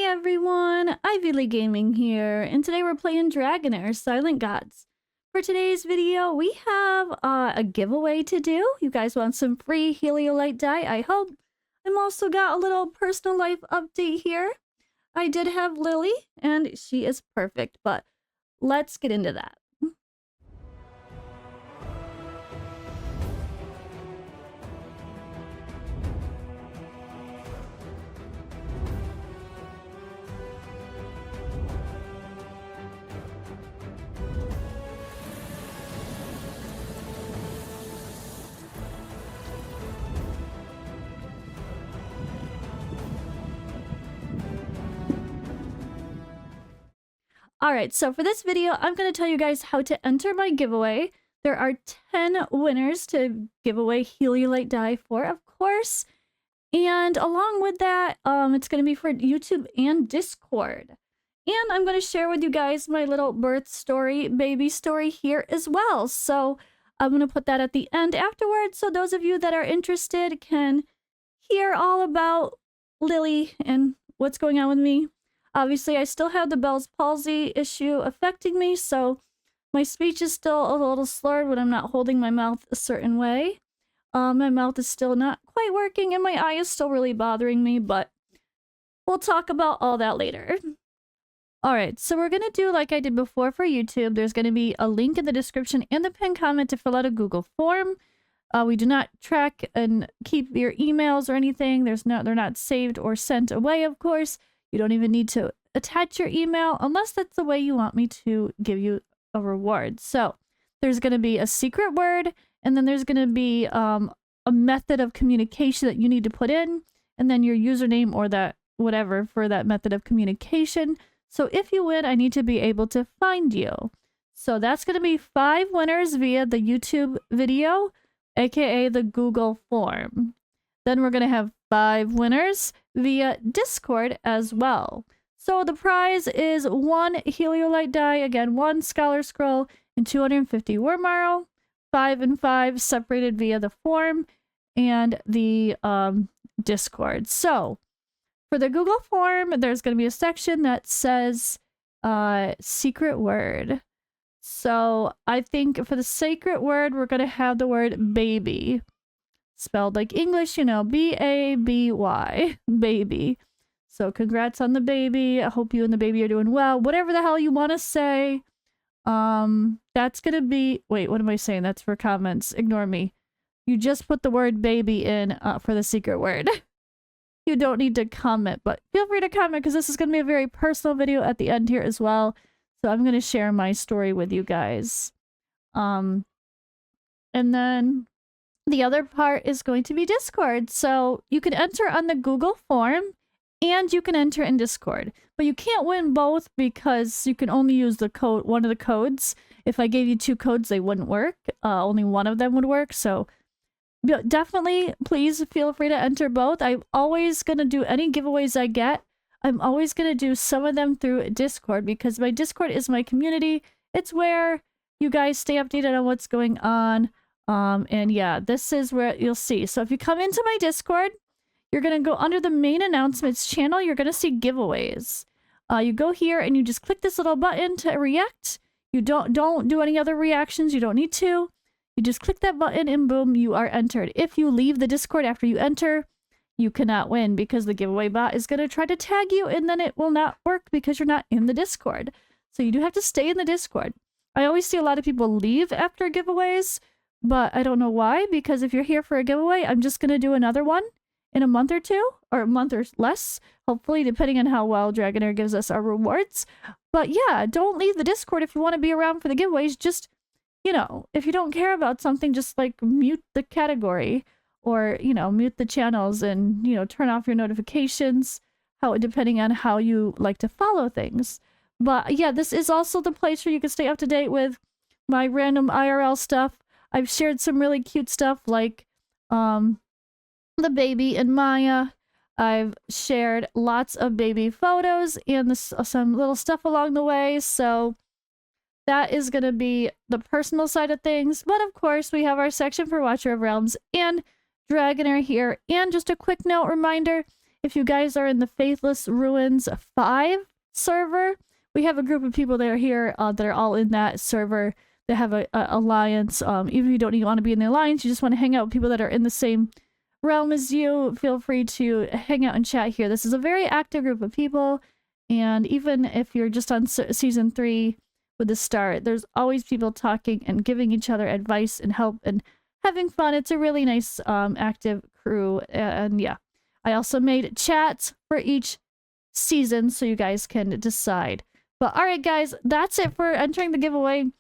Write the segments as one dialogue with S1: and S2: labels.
S1: everyone, Ivy Gaming here, and today we're playing Dragonheir Silent Gods. For today's video, we have a giveaway to do. You guys want some free HELIOLITE dye, I hope. I'm also got a little personal life update here. I did have Lily, and she is perfect, but let's get into that. Alright, so for this video, I'm going to tell you guys how to enter my giveaway. There are 10 winners to give away HELIOLITE dye for, of course. And along with that, it's going to be for YouTube and Discord. And I'm going to share with you guys my little birth story, baby story here as well. So I'm going to put that at the end afterwards, so those of you that are interested can hear all about Lily and what's going on with me. Obviously, I still have the Bell's palsy issue affecting me, so my speech is still a little slurred when I'm not holding my mouth a certain way. My mouth is still not quite working, and my eye is still really bothering me, but we'll talk about all that later. Alright, so we're going to do like I did before for YouTube. There's going to be a link in the description and the pinned comment to fill out a Google form. We do not track and keep your emails or anything. They're not saved or sent away, of course. You don't even need to attach your email unless that's the way you want me to give you a reward. So there's going to be a secret word, and then there's going to be a method of communication that you need to put in, and then your username or that whatever for that method of communication. So if you win, I need to be able to find you. So that's going to be 5 winners via the YouTube video, aka the Google form. Then we're going to have 5 winners via Discord as well. So the prize is 1 HELIOLITE dye, again 1 Scholar Scroll, and 250 Worm Marrow, 5 and 5 separated via the form and the Discord. So for the Google form, there's going to be a section that says secret word. So I think for the secret word, we're going to have the word baby. Spelled like English, you know, B-A-B-Y, baby. So congrats on the baby. I hope you and the baby are doing well. Whatever the hell you want to say. That's going to be... Wait, what am I saying? That's for comments. Ignore me. You just put the word baby in for the secret word. You don't need to comment, but feel free to comment because this is going to be a very personal video at the end here as well. So I'm going to share my story with you guys. And then... the other part is going to be Discord. So you can enter on the Google form and you can enter in Discord. But you can't win both because you can only use the code, one of the codes. If I gave you 2 codes, they wouldn't work. Only one of them would work. So definitely, please feel free to enter both. I'm always going to do any giveaways I get. I'm always going to do some of them through Discord because my Discord is my community. It's where you guys stay updated on what's going on. And yeah, this is where you'll see. So if you come into my Discord, you're going to go under the main announcements channel. You're going to see giveaways. You go here and you just click this little button to react. You don't do any other reactions. You don't need to. You just click that button and boom, you are entered. If you leave the Discord after you enter, you cannot win because the giveaway bot is going to try to tag you and then it will not work because you're not in the Discord. So you do have to stay in the Discord. I always see a lot of people leave after giveaways. But I don't know why, because if you're here for a giveaway, I'm just going to do another one in a month or 2, or a month or less, hopefully, depending on how well Dragonheir gives us our rewards. But yeah, don't leave the Discord if you want to be around for the giveaways. Just, you know, if you don't care about something, just like mute the category or, you know, mute the channels and, you know, turn off your notifications, depending on how you like to follow things. But yeah, this is also the place where you can stay up to date with my random IRL stuff. I've shared some really cute stuff like the baby and Maya. I've shared lots of baby photos and some little stuff along the way. So that is going to be the personal side of things. But of course, we have our section for Watcher of Realms and Dragonheir here. And just a quick note reminder, if you guys are in the Faithless Ruins 5 server, we have a group of people that are here that are all in that server. They have a alliance. Even if you don't even want to be in the alliance, you just want to hang out with people that are in the same realm as you, feel free to hang out and chat here. This is a very active group of people, and even if you're just on season 3 with the start, there's always people talking and giving each other advice and help and having fun. It's a really nice active crew, and yeah, I also made chats for each season so you guys can decide. But all right, guys, that's it for entering the giveaway.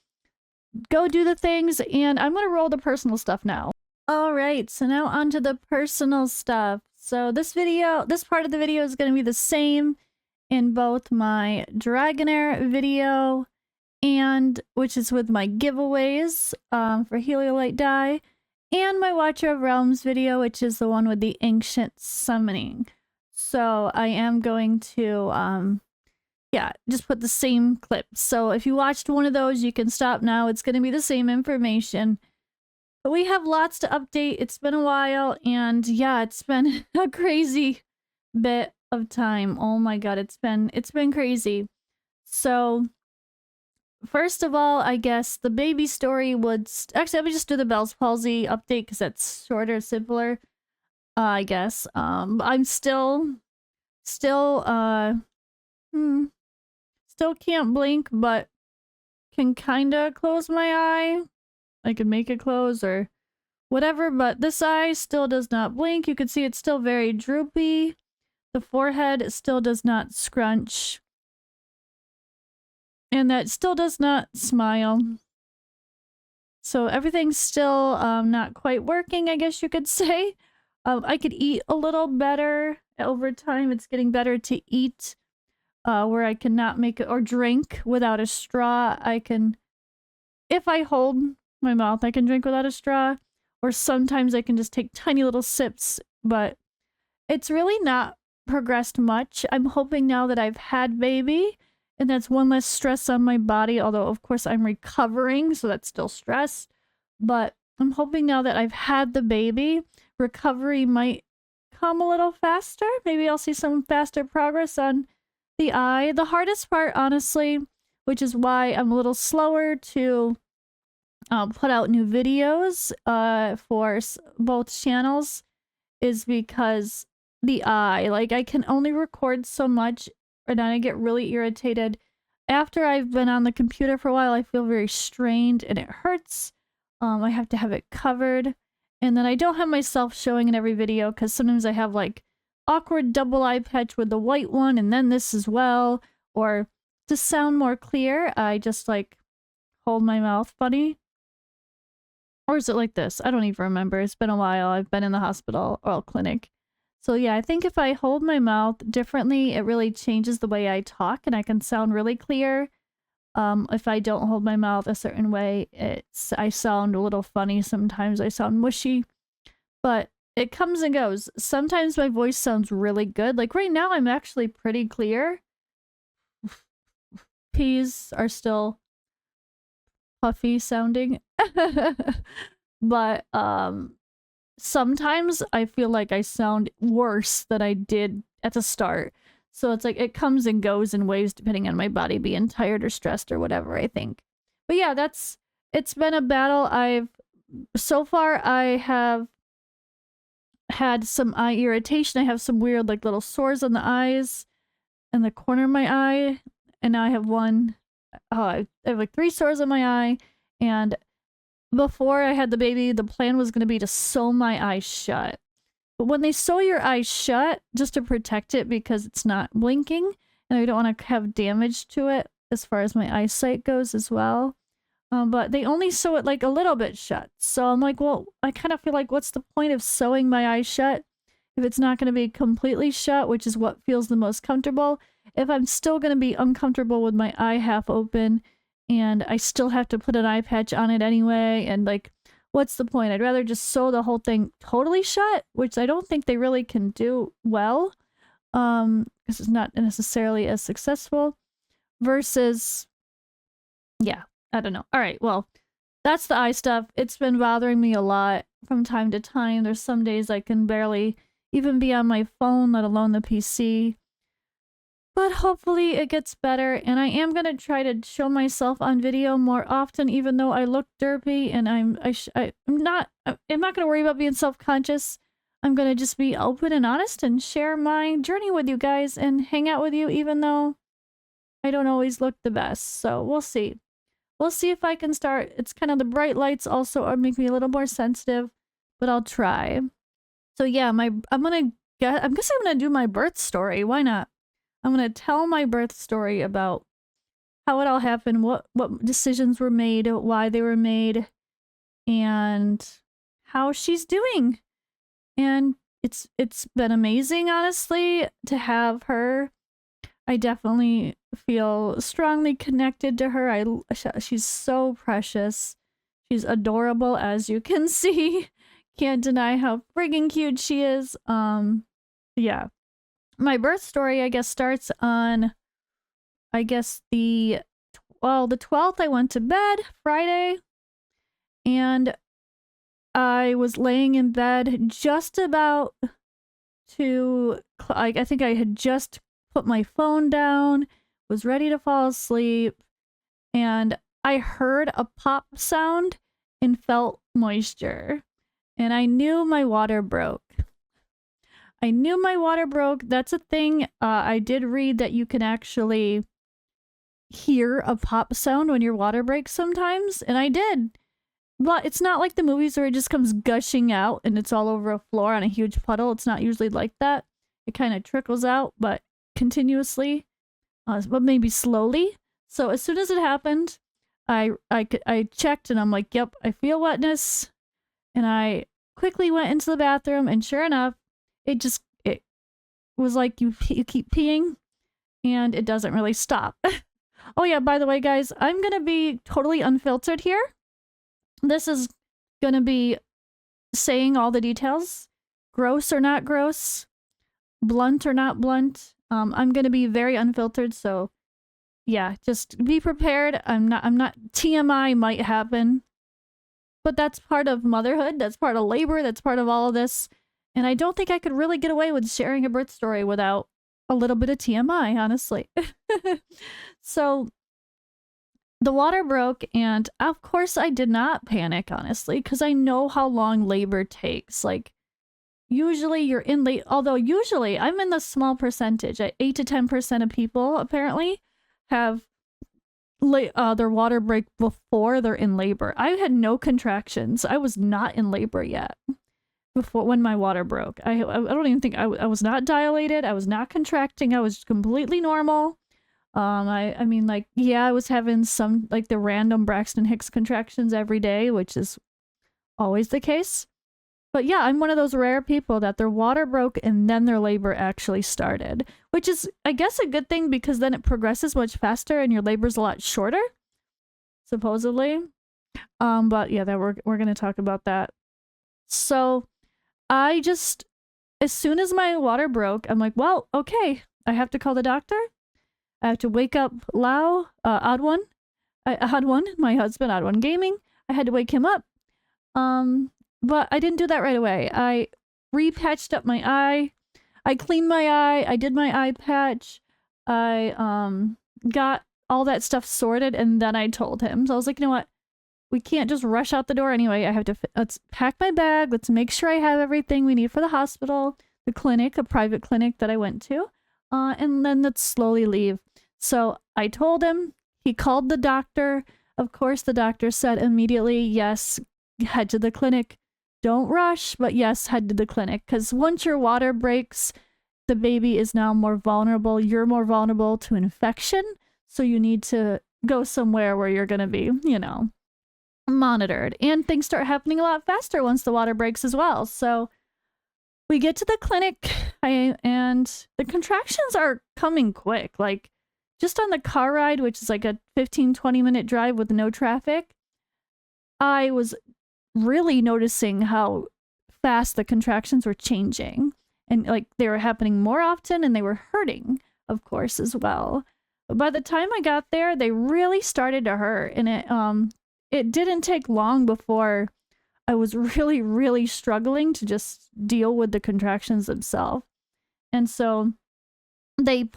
S1: Go do the things, and I'm gonna roll the personal stuff now. All right, so now on to the personal stuff. So this part of the video is going to be the same in both my Dragonheir video, and which is with my giveaways for Heliolite die, and my Watcher of Realms video, which is the one with the ancient summoning. So I am going to yeah, just put the same clips. So if you watched one of those, you can stop now. It's going to be the same information. But we have lots to update. It's been a while, and yeah, it's been a crazy bit of time. Oh my god, it's been crazy. So first of all, I guess the baby story would actually, let me just do the Bell's palsy update because that's shorter, simpler. I guess. I'm still can't blink, but can kinda close my eye. I can make it close or whatever, but this eye still does not blink. You can see it's still very droopy. The forehead still does not scrunch. And that still does not smile. So everything's still not quite working, I guess you could say. I could eat a little better. Over time, it's getting better to eat where I cannot make it, or drink without a straw. I can, if I hold my mouth, I can drink without a straw, or sometimes I can just take tiny little sips, but it's really not progressed much. I'm hoping now that I've had baby, and that's one less stress on my body, although of course I'm recovering, so that's still stress, but I'm hoping now that I've had the baby, recovery might come a little faster. Maybe I'll see some faster progress on the eye. The hardest part, honestly, which is why I'm a little slower to put out new videos for both channels, is because the eye, like, I can only record so much and then I get really irritated. After I've been on the computer for a while, I feel very strained and it hurts. I have to have it covered, and then I don't have myself showing in every video because sometimes I have like awkward double eye patch with the white one and then this as well, or to sound more clear, I just like hold my mouth funny. Or is it like this? I don't even remember. It's been a while. I've been in the hospital or clinic. So yeah, I think if I hold my mouth differently, it really changes the way I talk and I can sound really clear. If I don't hold my mouth a certain way, I sound a little funny. Sometimes I sound mushy, but it comes and goes. Sometimes my voice sounds really good. Like right now, I'm actually pretty clear. P's are still puffy sounding. But sometimes I feel like I sound worse than I did at the start. So it's like it comes and goes in waves depending on my body being tired or stressed or whatever, I think. But yeah, it's been a battle. So far I have had some eye irritation. I have some weird like little sores on the eyes and the corner of my eye, and now I have I have like 3 sores on my eye. And before I had the baby, the plan was going to be to sew my eyes shut. But when they sew your eyes shut, just to protect it because it's not blinking, and I don't want to have damage to it as far as my eyesight goes as well. But they only sew it like a little bit shut. So I'm like, well, I kind of feel like what's the point of sewing my eyes shut if it's not going to be completely shut, which is what feels the most comfortable. If I'm still going to be uncomfortable with my eye half open and I still have to put an eye patch on it anyway, and like, what's the point? I'd rather just sew the whole thing totally shut, which I don't think they really can do well, because it's not necessarily as successful, versus, yeah, I don't know. All right, well, that's the eye stuff. It's been bothering me a lot from time to time. There's some days I can barely even be on my phone, let alone the PC. But hopefully it gets better, and I am gonna try to show myself on video more often, even though I look derpy, and I'm not gonna worry about being self-conscious. I'm gonna just be open and honest and share my journey with you guys and hang out with you, even though I don't always look the best. So we'll see. We'll see if I can start. It's kind of the bright lights also are make me a little more sensitive, but I'll try. So yeah, I'm guessing I'm gonna do my birth story. Why not? I'm gonna tell my birth story about how it all happened, what decisions were made, why they were made, and how she's doing. And it's been amazing, honestly, to have her. I definitely feel strongly connected to her. She's so precious. She's adorable, as you can see. Can't deny how friggin' cute she is. Yeah. My birth story, I guess, starts on, I guess, the 12th. I went to bed Friday, and I was laying in bed just about to, I think I had just put my phone down, was ready to fall asleep, and I heard a pop sound and felt moisture, and I knew my water broke. I knew my water broke. That's a thing. I did read that you can actually hear a pop sound when your water breaks sometimes, and I did. But it's not like the movies where it just comes gushing out and it's all over a floor on a huge puddle. It's not usually like that. It kind of trickles out, but continuously, but maybe slowly. So as soon as it happened, I checked and I'm like, yep, I feel wetness. And I quickly went into the bathroom, and sure enough, it was like you keep peeing and it doesn't really stop. Oh yeah, by the way, guys, I'm going to be totally unfiltered here. This is going to be saying all the details, gross or not gross, blunt or not blunt. I'm going to be very unfiltered, so yeah, just be prepared. I'm not TMI might happen. But that's part of motherhood, that's part of labor, that's part of all of this. And I don't think I could really get away with sharing a birth story without a little bit of TMI, honestly. So the water broke, and of course I did not panic, honestly, because I know how long labor takes. Like, usually you're in late, although usually I'm in the small percentage. 8 to 10% of people apparently have their water break before they're in labor. I had no contractions. I was not in labor yet before when my water broke. I don't even think I was not dilated. I was not contracting. I was completely normal. I mean, like, yeah, I was having some, like, the random Braxton Hicks contractions every day, which is always the case. But yeah, I'm one of those rare people that their water broke and then their labor actually started, which is, I guess, a good thing because then it progresses much faster and your labor's a lot shorter, supposedly. But yeah, we're going to talk about that. So I just, as soon as my water broke, I'm like, well, okay, I have to call the doctor. I have to wake up Odd One, my husband, Odd One Gaming. I had to wake him up. But I didn't do that right away. I repatched up my eye. I cleaned my eye. I did my eye patch. I got all that stuff sorted, and then I told him. So I was like, you know what? We can't just rush out the door anyway. I have to, let's pack my bag. Let's make sure I have everything we need for the hospital, the clinic, a private clinic that I went to, and then let's slowly leave. So I told him. He called the doctor. Of course, the doctor said immediately, yes, head to the clinic. Don't rush, but yes, head to the clinic. Because once your water breaks, the baby is now more vulnerable. You're more vulnerable to infection. So you need to go somewhere where you're going to be, you know, monitored. And things start happening a lot faster once the water breaks as well. So we get to the clinic, and the contractions are coming quick. Like, just on the car ride, which is like a 15-20 minute drive with no traffic, I was really noticing how fast the contractions were changing, and like they were happening more often, and they were hurting, of course, as well. But by the time I got there, they really started to hurt, and it didn't take long before I was really, really struggling to just deal with the contractions themselves. And so the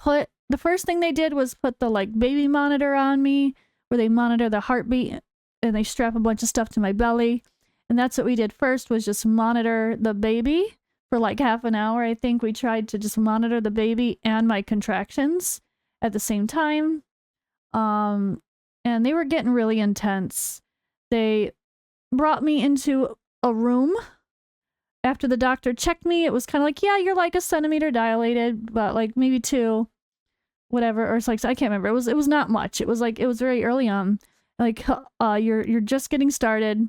S1: first thing they did was put the like baby monitor on me, where they monitor the heartbeat and they strap a bunch of stuff to my belly. And that's what we did first, was just monitor the baby for like half an hour. I think we tried to just monitor the baby and my contractions at the same time. And they were getting really intense. They brought me into a room. After the doctor checked me, it was kind of like, yeah, you're like a centimeter dilated, but like maybe 2, whatever. Or it's like, I can't remember. It was not much. It was like, it was very early on. Like, you're just getting started.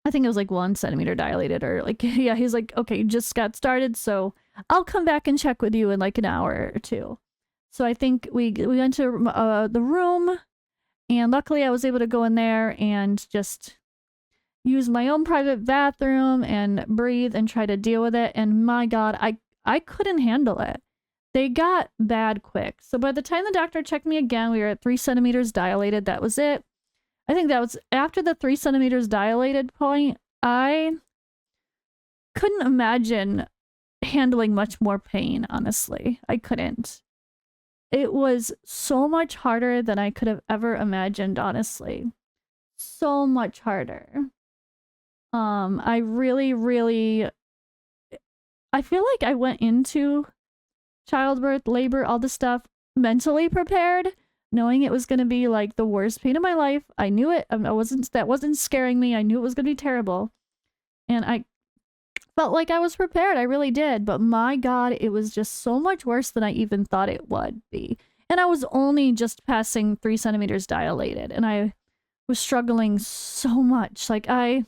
S1: I think it was like 1 centimeter dilated, or like, yeah, he's like, okay, you just got started, so I'll come back and check with you in like an hour or 2. So I think we went to the room, and luckily I was able to go in there and just use my own private bathroom and breathe and try to deal with it. And my God, I couldn't handle it. They got bad quick. So by the time the doctor checked me again, we were at 3 centimeters dilated. That was it. I think that was after the 3 centimeters dilated point. I couldn't imagine handling much more pain, honestly. I couldn't. It was so much harder than I could have ever imagined, honestly. So much harder. I really, really, I feel like I went into childbirth, labor, all this stuff mentally prepared, knowing it was going to be like the worst pain of my life. I knew it. That wasn't scaring me. I knew it was going to be terrible. And I felt like I was prepared. I really did. But my God, it was just so much worse than I even thought it would be. And I was only just passing 3 centimeters dilated. And I was struggling so much. Like, I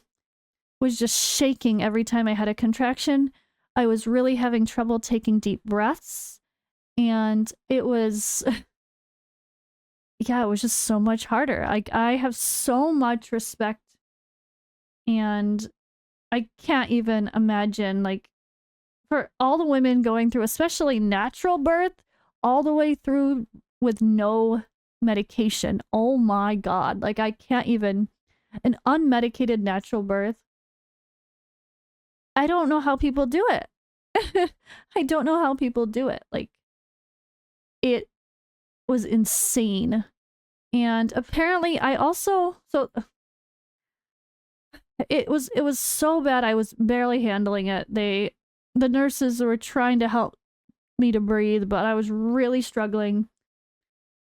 S1: was just shaking every time I had a contraction. I was really having trouble taking deep breaths. And it was, yeah, it was just so much harder. I have so much respect, and I can't even imagine, like, for all the women going through, especially natural birth, all the way through with no medication. Oh my God. Like, I can't even, an unmedicated natural birth. I don't know how people do it. I don't know how people do it. Like, it was insane. And apparently I also, so it was so bad I was barely handling it. The nurses were trying to help me to breathe, but I was really struggling.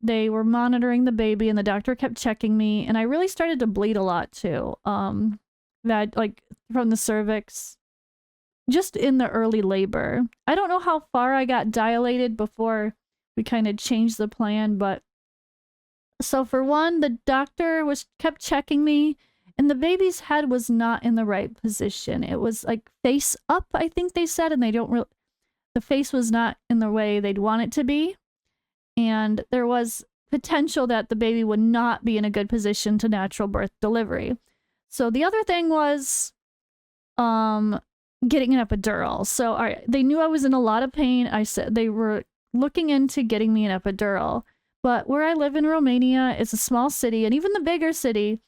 S1: They were monitoring the baby, and the doctor kept checking me, and I really started to bleed a lot too. That, like, from the cervix, just in the early labor. I don't know how far I got dilated before we kind of changed the plan, but so for one, the doctor kept checking me, and the baby's head was not in the right position. It was like face up, I think they said, and the face was not in the way they'd want it to be. And there was potential that the baby would not be in a good position to natural birth delivery. So the other thing was getting an epidural. So all right, they knew I was in a lot of pain. I said they were looking into getting me an epidural. But where I live in Romania, it's a small city, and even the bigger city,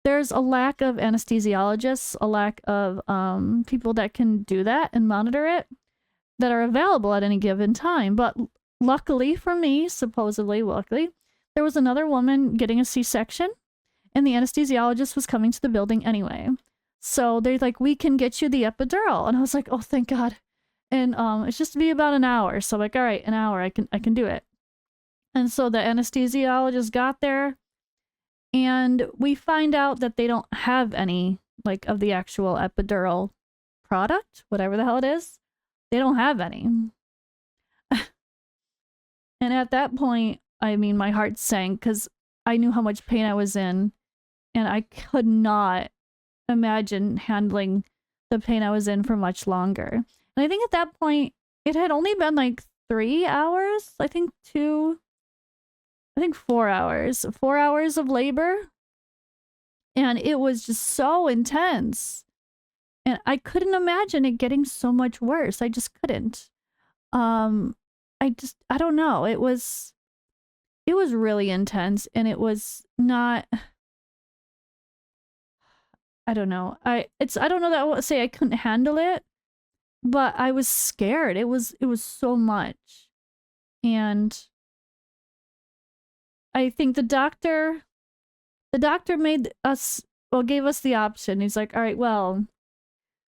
S1: there's a lack of anesthesiologists, a lack of people that can do that and monitor it, that are available at any given time. But luckily for me, supposedly luckily, there was another woman getting a C-section, and the anesthesiologist was coming to the building anyway. So they're like, we can get you the epidural. And I was like, oh, thank God. And it's just to be about an hour. So like, all right, an hour, I can do it. And so the anesthesiologist got there, and we find out that they don't have any, like, of the actual epidural product, whatever the hell it is. They don't have any. And at that point, I mean, my heart sank, because I knew how much pain I was in, and I could not imagine handling the pain I was in for much longer. And I think at that point, it had only been like 3 hours. I think 4 hours. 4 hours of labor. And it was just so intense. And I couldn't imagine it getting so much worse. I just couldn't. I don't know. It was really intense, and it was not, I don't know. I don't know that I won't say I couldn't handle it, but I was scared. It was so much. And I think the doctor made us, well, gave us the option. He's like, all right, well,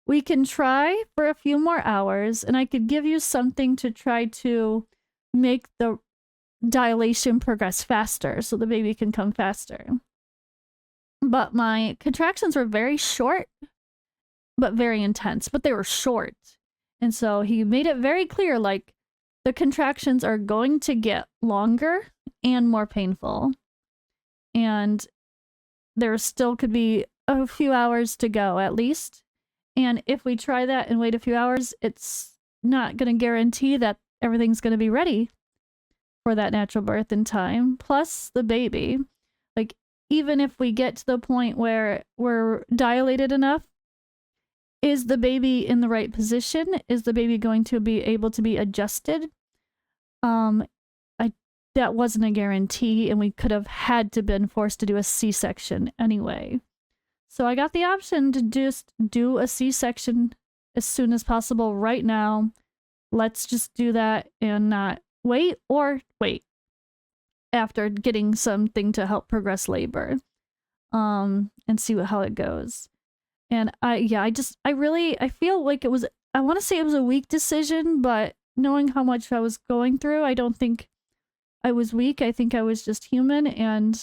S1: we can try for a few more hours, and I could give you something to try to make the dilation progress faster so the baby can come faster. But my contractions were very short, but very intense, but they were short. And so he made it very clear, like, the contractions are going to get longer and more painful. And there still could be a few hours to go at least. And if we try that and wait a few hours, it's not going to guarantee that everything's going to be ready for that natural birth in time. Plus the baby. Like, even if we get to the point where we're dilated enough, is the baby in the right position? Is the baby going to be able to be adjusted? That wasn't a guarantee, and we could have had to been forced to do a C-section anyway. So I got the option to just do a C-section as soon as possible right now. Let's just do that and not wait, or wait after getting something to help progress labor, and see how it goes. And I feel like it was, I want to say it was a weak decision, but knowing how much I was going through, I don't think I was weak. I think I was just human. And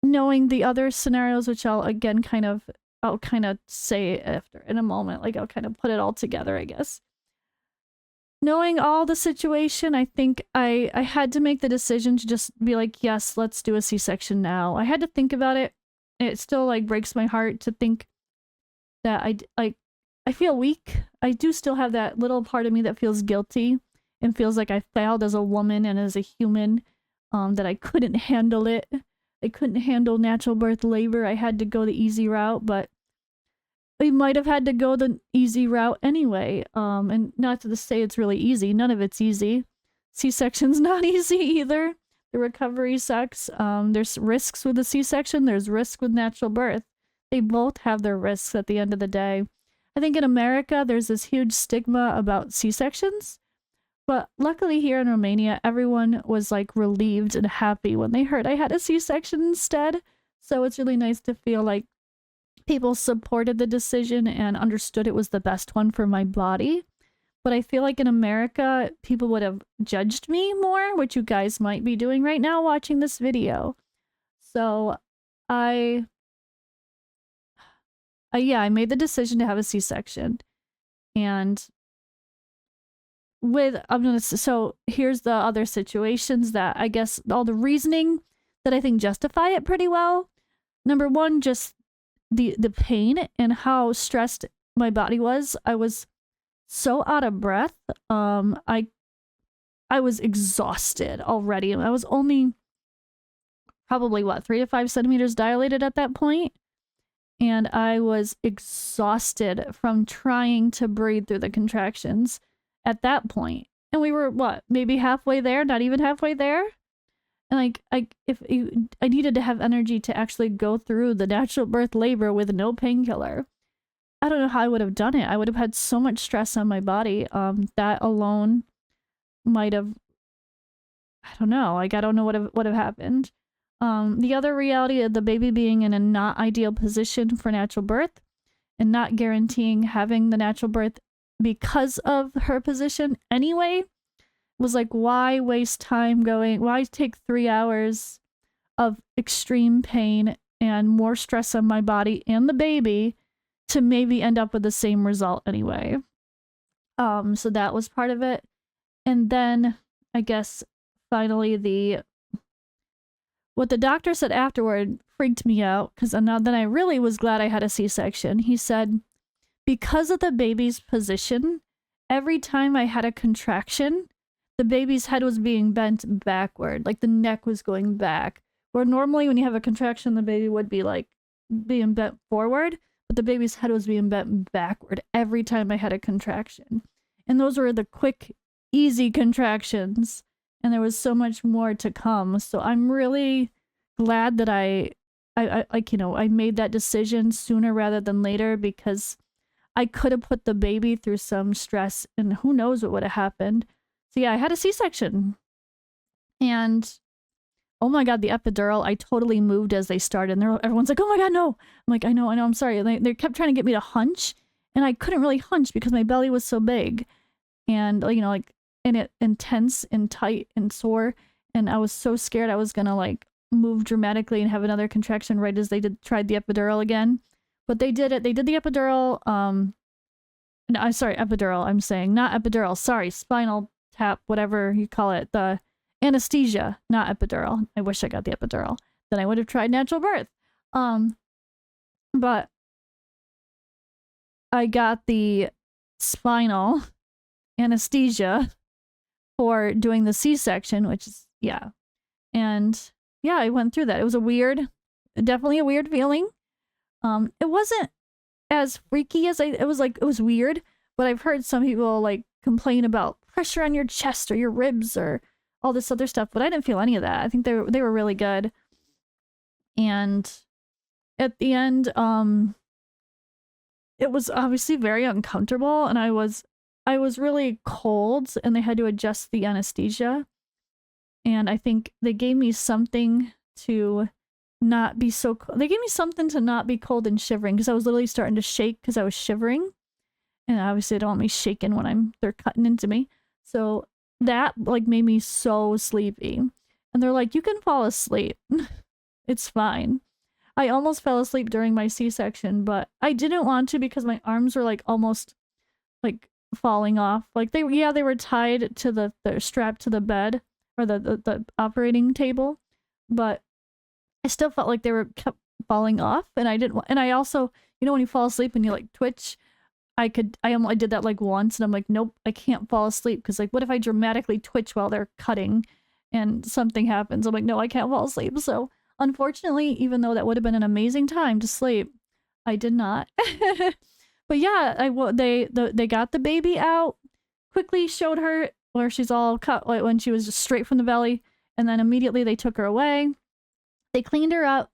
S1: knowing the other scenarios, which I'll kind of say after in a moment, like I'll kind of put it all together, I guess. Knowing all the situation, I think I had to make the decision to just be like, yes, let's do a C-section now. I had to think about it. It still like breaks my heart to think that I feel weak. I do still have that little part of me that feels guilty and feels like I failed as a woman and as a human, that I couldn't handle it. I couldn't handle natural birth labor. I had to go the easy route, but we might have had to go the easy route anyway. And not to say it's really easy. None of it's easy. C-section's not easy either. The recovery sucks. There's risks with the C-section. There's risk with natural birth. They both have their risks at the end of the day. I think in America, there's this huge stigma about C-sections. But luckily here in Romania, everyone was like relieved and happy when they heard I had a C-section instead. So it's really nice to feel like people supported the decision and understood it was the best one for my body. But I feel like in America, people would have judged me more, which you guys might be doing right now watching this video. So I made the decision to have a C-section. And so here's the other situations that I guess all the reasoning that I think justify it pretty well. Number one, just the pain and how stressed my body was. I was so out of breath. I was exhausted already. I was only probably 3 to 5 centimeters dilated at that point. And I was exhausted from trying to breathe through the contractions at that point. And we were maybe halfway there, not even halfway there. And like I needed to have energy to actually go through the natural birth labor with no painkiller. I don't know how I would have done it. I would have had so much stress on my body. That alone might have, I don't know. Like I don't know what would have happened. The other reality of the baby being in a not ideal position for natural birth and not guaranteeing having the natural birth because of her position anyway was like, why waste time why take 3 hours of extreme pain and more stress on my body and the baby to maybe end up with the same result anyway. So that was part of it. And then I guess finally what the doctor said afterward freaked me out, because then I really was glad I had a C-section. He said, because of the baby's position, every time I had a contraction, the baby's head was being bent backward, like the neck was going back. Where normally when you have a contraction, the baby would be like being bent forward, but the baby's head was being bent backward every time I had a contraction. And those were the quick, easy contractions. And there was so much more to come. So I'm really glad that I I like, you know, I made that decision sooner rather than later because I could have put the baby through some stress and who knows what would have happened. So yeah, I had a C-section. And oh my God, the epidural, I totally moved as they started. And everyone's like, oh my God, no. I'm like, I know, I'm sorry. And they kept trying to get me to hunch. And I couldn't really hunch because my belly was so big. And, you know, like, and tense and tight and sore. And I was so scared I was going to, like, move dramatically and have another contraction right as they tried the epidural again. But they did it. They did the epidural. No, I'm sorry, epidural, I'm saying. Not epidural. Sorry, spinal tap, whatever you call it. The anesthesia, not epidural. I wish I got the epidural. Then I would have tried natural birth. But I got the spinal anesthesia for doing the C-section, which is, yeah. And yeah, I went through that. It was definitely a weird feeling. It wasn't as freaky as it was weird, but I've heard some people like complain about pressure on your chest or your ribs or all this other stuff, but I didn't feel any of that. I think they were really good. And at the end, it was obviously very uncomfortable, and I was really cold, and they had to adjust the anesthesia. And I think they gave me something to not be so they gave me something to not be cold and shivering because I was literally starting to shake because I was shivering. And obviously I don't want me shaking when they're cutting into me. So that like made me so sleepy. And they're like, you can fall asleep. It's fine. I almost fell asleep during my C-section, but I didn't want to because my arms were like almost like falling off. Like they were tied to the strap to the bed or the operating table, but I still felt like they kept falling off, and I didn't. And I also, you know, when you fall asleep and you like twitch, I did that like once, and I'm like, nope, I can't fall asleep because like, what if I dramatically twitch while they're cutting, and something happens? I'm like, no, I can't fall asleep. So unfortunately, even though that would have been an amazing time to sleep, I did not. But yeah, they got the baby out, quickly showed her where she's all cut, like when she was just straight from the belly, and then immediately they took her away. They cleaned her up,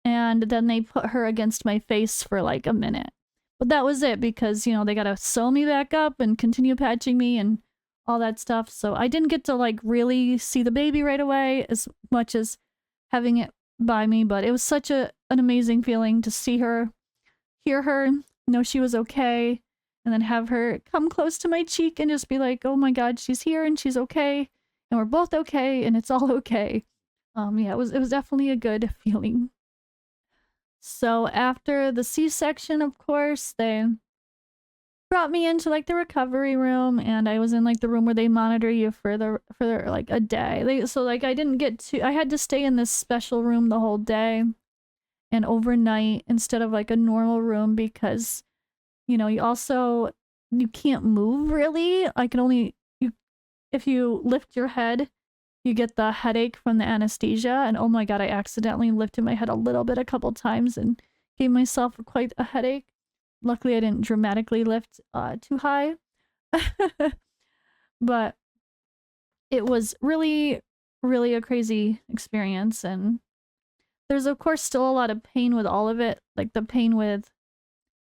S1: and then they put her against my face for like a minute. But that was it because, you know, they gotta sew me back up and continue patching me and all that stuff. So I didn't get to like really see the baby right away as much as having it by me, but it was such an amazing feeling to see her, hear her, know she was okay, and then have her come close to my cheek and just be like, oh my God, she's here and she's okay, and we're both okay, and it's all okay. Yeah, it was definitely a good feeling. So after the C-section, of course, they brought me into like the recovery room, and I was in like the room where they monitor you for like a day. So like I had to stay in this special room the whole day and overnight instead of like a normal room because, you know, you can't move really. If you lift your head, you get the headache from the anesthesia. And oh my God, I accidentally lifted my head a little bit a couple times and gave myself quite a headache. Luckily, I didn't dramatically lift too high. But it was really, really a crazy experience. And there's, of course, still a lot of pain with all of it. Like the pain with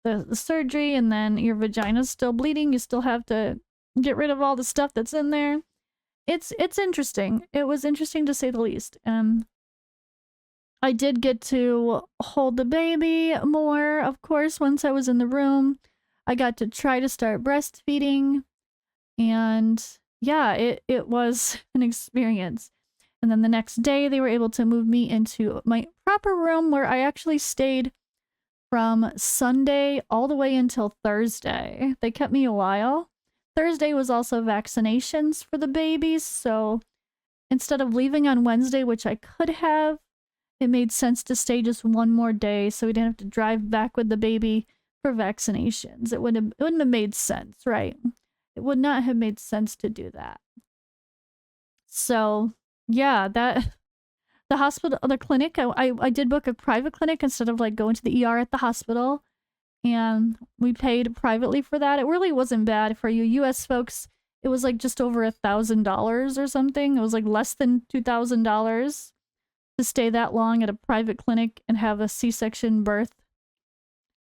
S1: the surgery, and then your vagina's still bleeding. You still have to get rid of all the stuff that's in there. It's interesting. It was interesting to say the least. I did get to hold the baby more, of course, once I was in the room. I got to try to start breastfeeding. And yeah, it was an experience. And then the next day, they were able to move me into my proper room where I actually stayed from Sunday all the way until Thursday. They kept me a while. Thursday was also vaccinations for the babies, so instead of leaving on Wednesday, which I could have, it made sense to stay just one more day so we didn't have to drive back with the baby for vaccinations. It wouldn't have made sense, right? It would not have made sense to do that. So, yeah, the clinic, I did book a private clinic instead of like going to the ER at the hospital. And we paid privately for that. It really wasn't bad for you US folks. It was like just over $1,000 or something. It was like less than $2,000 to stay that long at a private clinic and have a C-section birth.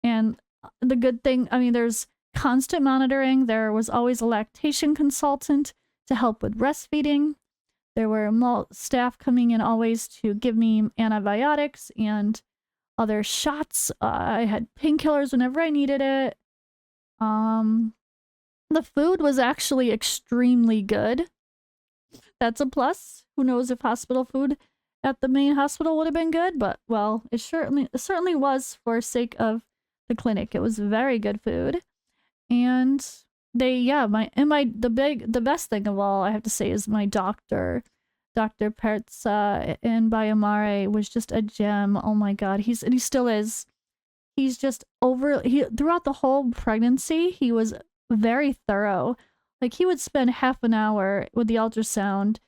S1: And the good thing, I mean, there's constant monitoring. There was always a lactation consultant to help with breastfeeding. There were staff coming in always to give me antibiotics and other shots. I had painkillers whenever I needed it. The food was actually extremely good. That's a plus. Who knows if hospital food at the main hospital would have been good, but well, it certainly was for sake of the clinic. It was very good food. And the best thing of all I have to say is my doctor, Dr. Perza in Bayamare, was just a gem. Oh my god, he still is. He's just throughout the whole pregnancy, he was very thorough. Like, he would spend half an hour with the ultrasound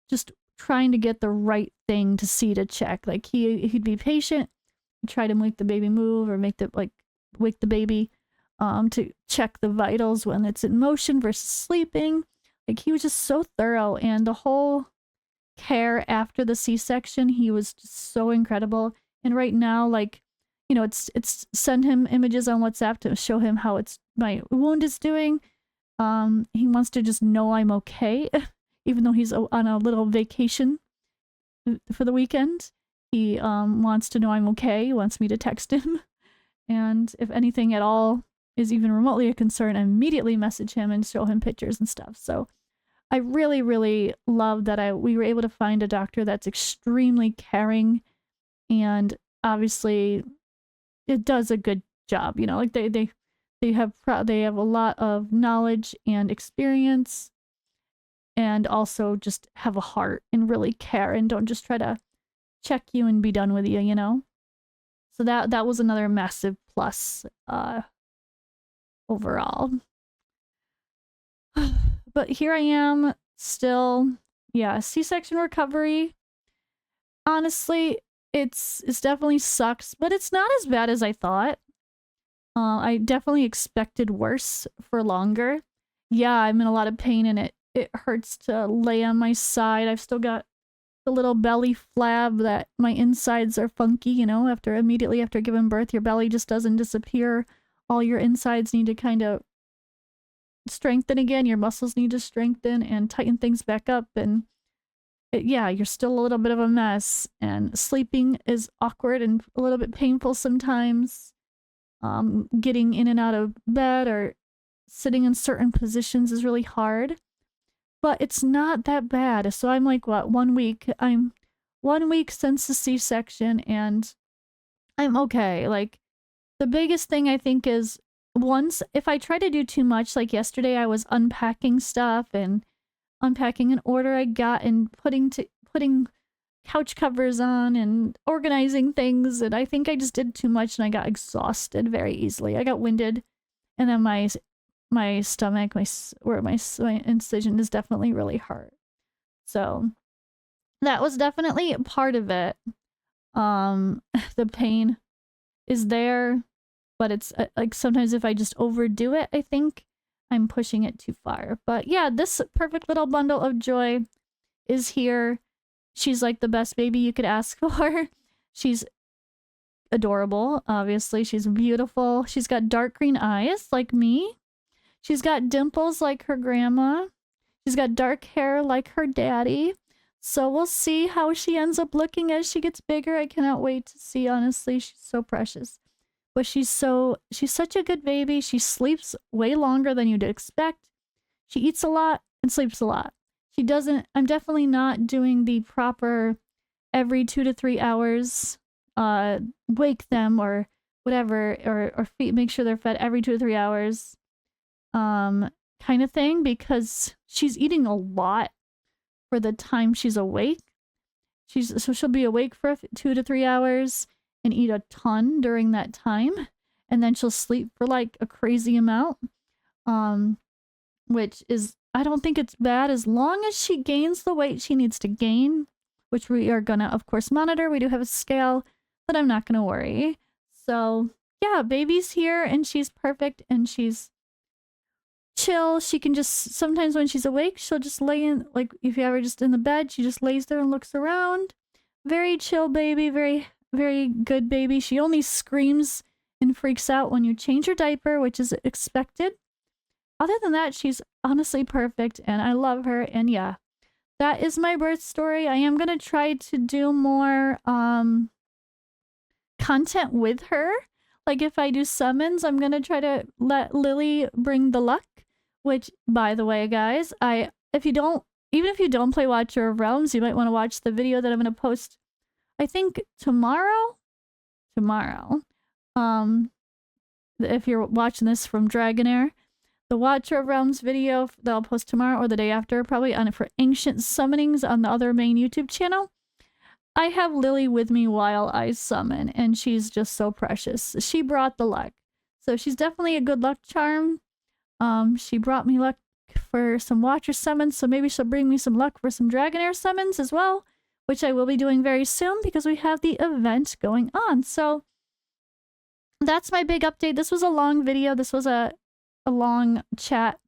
S1: just trying to get the right thing to see, to check. Like, he'd be patient, try to make the baby move or wake the baby to check the vitals when it's in motion versus sleeping. Like, he was just so thorough, and the whole care after the C-section, he was just so incredible. And right now, like, you know, it's send him images on WhatsApp to show him how my wound is doing. He wants to just know I'm okay, even though he's on a little vacation for the weekend. He wants to know I'm okay. He wants me to text him. And if anything at all is even remotely a concern, I immediately message him and show him pictures and stuff. So I really, really love that we were able to find a doctor that's extremely caring, and obviously it does a good job. You know, like they have a lot of knowledge and experience, and also just have a heart and really care and don't just try to check you and be done with you, you know? So that was another massive plus overall. But here I am still, yeah, C-section recovery. Honestly, it's definitely sucks, but it's not as bad as I thought. I definitely expected worse for longer. Yeah, I'm in a lot of pain and it hurts to lay on my side. I've still got the little belly flab that my insides are funky, you know, immediately after giving birth, your belly just doesn't disappear. All your insides need to kind of strengthen again. Your muscles need to strengthen and tighten things back up. And yeah, you're still a little bit of a mess. And sleeping is awkward and a little bit painful sometimes. Getting in and out of bed or sitting in certain positions is really hard. But it's not that bad. So I'm like, what, 1 week? I'm 1 week since the C-section and I'm okay. Like, the biggest thing I think is if I try to do too much, like yesterday I was unpacking stuff and unpacking an order I got and putting couch covers on and organizing things, and I think I just did too much and I got exhausted very easily. I got winded, and then my stomach, where my incision is definitely really hurt. So that was definitely a part of it. The pain is there, but it's like sometimes if I just overdo it, I think I'm pushing it too far. But yeah, this perfect little bundle of joy is here. She's like the best baby you could ask for. She's adorable, obviously. She's beautiful. She's got dark green eyes like me. She's got dimples like her grandma. She's got dark hair like her daddy. So we'll see how she ends up looking as she gets bigger. I cannot wait to see, honestly. She's so precious. But she's such a good baby. She sleeps way longer than you'd expect. She eats a lot and sleeps a lot. I'm definitely not doing the proper every 2 to 3 hours, wake them or whatever, or make sure they're fed every 2 to 3 hours, kind of thing, because she's eating a lot for the time she's awake. So she'll be awake for 2 to 3 hours and eat a ton during that time, and then she'll sleep for like a crazy amount, which is, I don't think it's bad as long as she gains the weight she needs to gain, which we are gonna, of course, monitor. We do have a scale, but I'm not gonna worry. So yeah, baby's here and she's perfect and she's chill. She can just, sometimes when she's awake, she'll just lay in, like if you ever just in the bed, she just lays there and looks around. Very chill baby, very good baby. She only screams and freaks out when you change her diaper, which is expected. Other than that, she's honestly perfect and I love her. And yeah, that is my birth story. I am going to try to do more content with her. Like if I do summons, I'm going to try to let Lily bring the luck, which by the way, guys, even if you don't play Watcher of Realms, you might want to watch the video that I'm going to post, I think tomorrow. If you're watching this from Dragonheir, the Watcher of Realms video that I'll post tomorrow or the day after, probably on it for ancient summonings on the other main YouTube channel. I have Lily with me while I summon, and she's just so precious. She brought the luck. So she's definitely a good luck charm. She brought me luck for some Watcher summons, so maybe she'll bring me some luck for some Dragonheir summons as well, which I will be doing very soon because we have the event going on. So that's my big update. This was a long video. This was a long chat,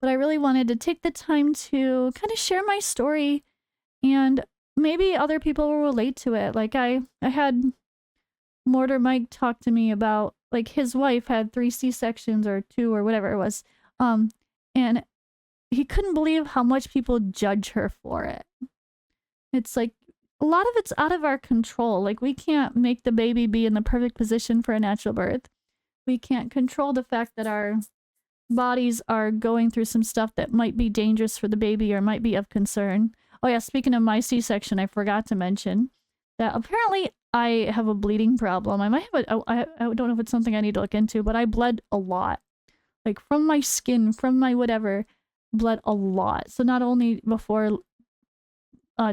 S1: but I really wanted to take the time to kind of share my story, and maybe other people will relate to it. Like I had Mortar Mike talk to me about, like, his wife had 3 C-sections or 2 or whatever it was, and he couldn't believe how much people judge her for it. It's like a lot of it's out of our control. Like, we can't make the baby be in the perfect position for a natural birth. We can't control the fact that our bodies are going through some stuff that might be dangerous for the baby or might be of concern. Oh yeah, speaking of my C-section, I forgot to mention that apparently I have a bleeding problem. I might have I don't know if it's something I need to look into, but I bled a lot. Like from my skin, from my whatever, bled a lot. So not only before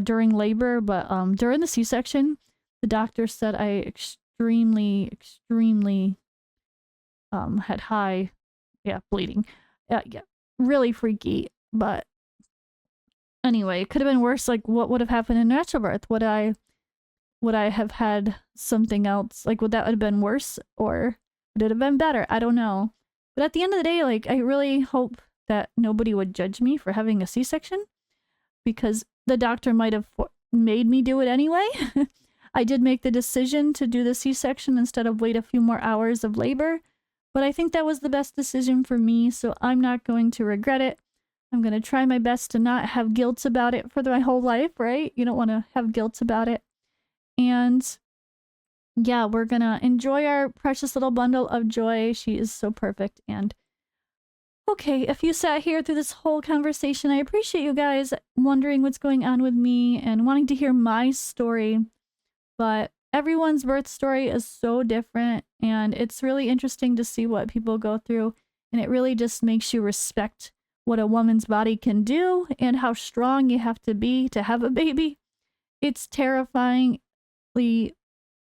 S1: during labor, but during the C-section, the doctor said I extremely had high bleeding. Yeah, really freaky. But anyway, it could have been worse. Like, what would have happened in natural birth? Would I have had something else? Like, would that have been worse, or would it have been better? I don't know. But at the end of the day, like, I really hope that nobody would judge me for having a C-section, because the doctor might have made me do it anyway. I did make the decision to do the C-section instead of wait a few more hours of labor, but I think that was the best decision for me, so I'm not going to regret it. I'm going to try my best to not have guilt about it for my whole life, right? You don't want to have guilt about it. And yeah, we're going to enjoy our precious little bundle of joy. She is so perfect. And okay, if you sat here through this whole conversation, I appreciate you guys wondering what's going on with me and wanting to hear my story. But everyone's birth story is so different, and it's really interesting to see what people go through. And it really just makes you respect what a woman's body can do and how strong you have to be to have a baby. It's terrifyingly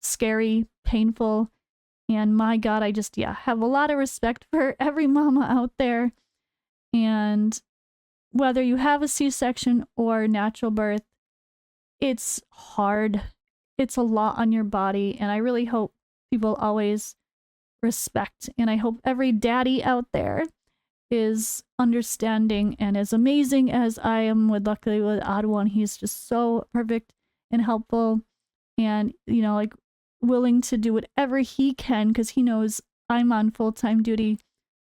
S1: scary, painful, and my God, I just, have a lot of respect for every mama out there. And whether you have a C-section or natural birth, it's hard. It's a lot on your body, and I really hope people always respect, and I hope every daddy out there is understanding and as amazing as I am luckily with Odd One. He's just so perfect and helpful, and, you know, like, willing to do whatever he can because he knows I'm on full-time duty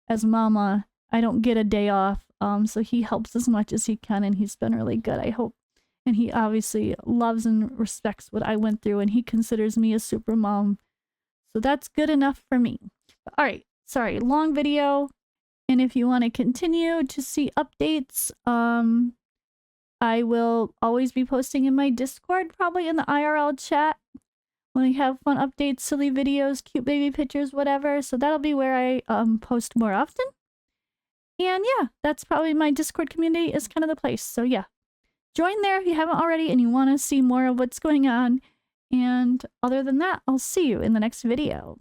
S1: as mama. I don't get a day off, so he helps as much as he can, and he's been really good, I hope. And he obviously loves and respects what I went through, and he considers me a super mom. So that's good enough for me. All right, sorry, long video. And if you want to continue to see updates, I will always be posting in my Discord, probably in the IRL chat, when I have fun updates, silly videos, cute baby pictures, whatever. So that'll be where I post more often. And yeah, that's probably my Discord community is kind of the place. So yeah, join there if you haven't already and you want to see more of what's going on. And other than that, I'll see you in the next video.